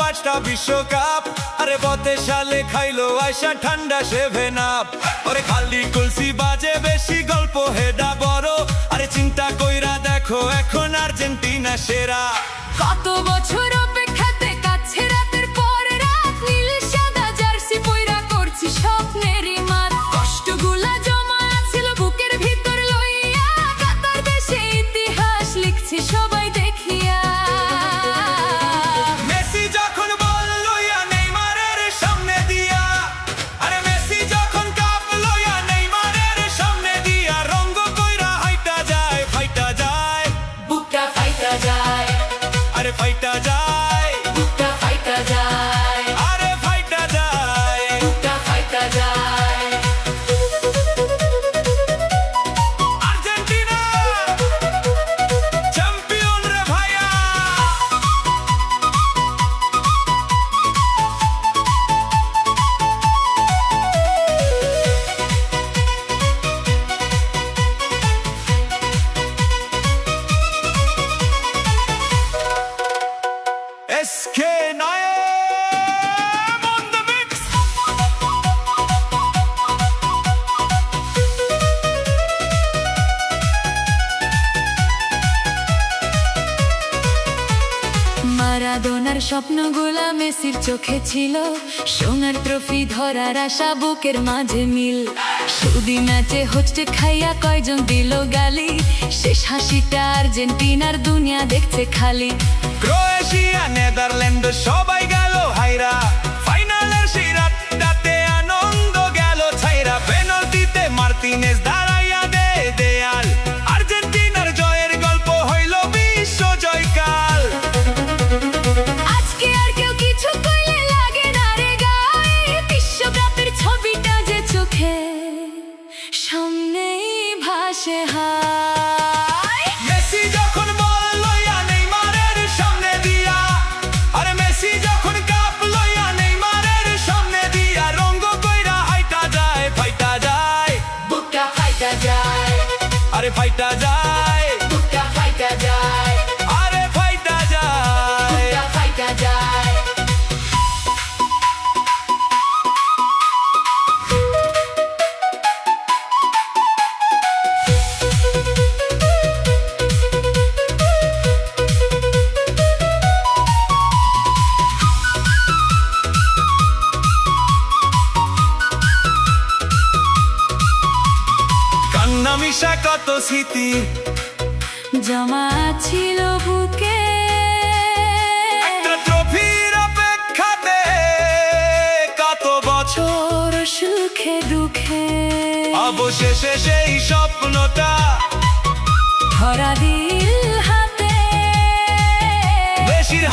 পাঁচটা বিশ্বকাপ। আরে 32 সালে খাইলো আয়সা ঠান্ডা 7 আপ। ওরে খালি কলসি বাজে বেশি গল্প হেডা বড়। আরে চিন্তা কইরা দেখো এখন আর্জেন্টিনা সেরা। কত বছর অপেক্ষাতে কাছে রাতের পর রাত, নীল সাদা জার্সি পয়রা করছি স্বপ্নেরই মাঠ। কষ্টগুলা জমা ছিল বুকের ভিতর লইয়া, কাতার দেশে ইতিহাস লিখছি সবাই দেখিয়া। মেসি যখন বল লইয়া নেইমারের সামনে দিয়া, আরে মেসি যখন কাপ লইয়া নেইমারের সামনে দিয়া, রঙ্গ কইরা হাইটা যায় ফাইটা যায়, বুকটা ফাইটা যায়, আরে ফাইটা যায়, বুকটা ফাইটা যায়, আরে ফাইটা যায়, বুকটা ফাইটা যায়। আর্জেন্টিনা চ্যাম্পিয়ন রে ভাইয়া। SK Naim on the mix. মারাদোনার স্বপ্নগুলা মেসির চোখে ছিল, সোনার ট্রফি ধরার আশা বুকের মাঝে মিল। সুদি ম্যাচে হোস্টে খাইয়া কয়জন দিল গালি, শেষ হাসিটা আর্জেন্টিনার দুনিয়া দেখছে খালি। ক্রোয়েশিয়া নেদারল্যান্ড সবাই গেল হাইরা, ফাইনালের সেই রাতটাতে আনন্দ গেল ছাইরা। পেনাল্টিতে মার্টিনেজ দাঁড়াইয়া দে দেয়াল, আর্জেন্টিনার জয়ের গল্প হইল বিশ্ব জয়কাল। আজকে আর কেউ কিছু কইলে লাগে না রে গায়ে, বিশ্বকাপের ছবিটা যে চোখে সামনেই ভাসে হায়। মেসি যখন বল লইয়া নেইমারের সামনে দিয়া, আরে মেসি যখন কাপ লইয়া নেইমারের সামনে দিয়া, রঙ্গ কইরা হাইটা যায় ফাইটা যায়, বুকটা ফাইটা যায়, আরে ফাইটা যায়, বুকটা ফাইটা যায়, আরে ফাইটা যায়। বুকটা ফাইটা যায়। কান্না মিশা কত স্মৃতি জমা ছিল বুকে, একটা ট্রফির অপেক্ষাতে কত বছর, তোর সুখে দুঃখে অবশেষে সেই স্বপ্নটা ধরা দিল হাতে। বেশির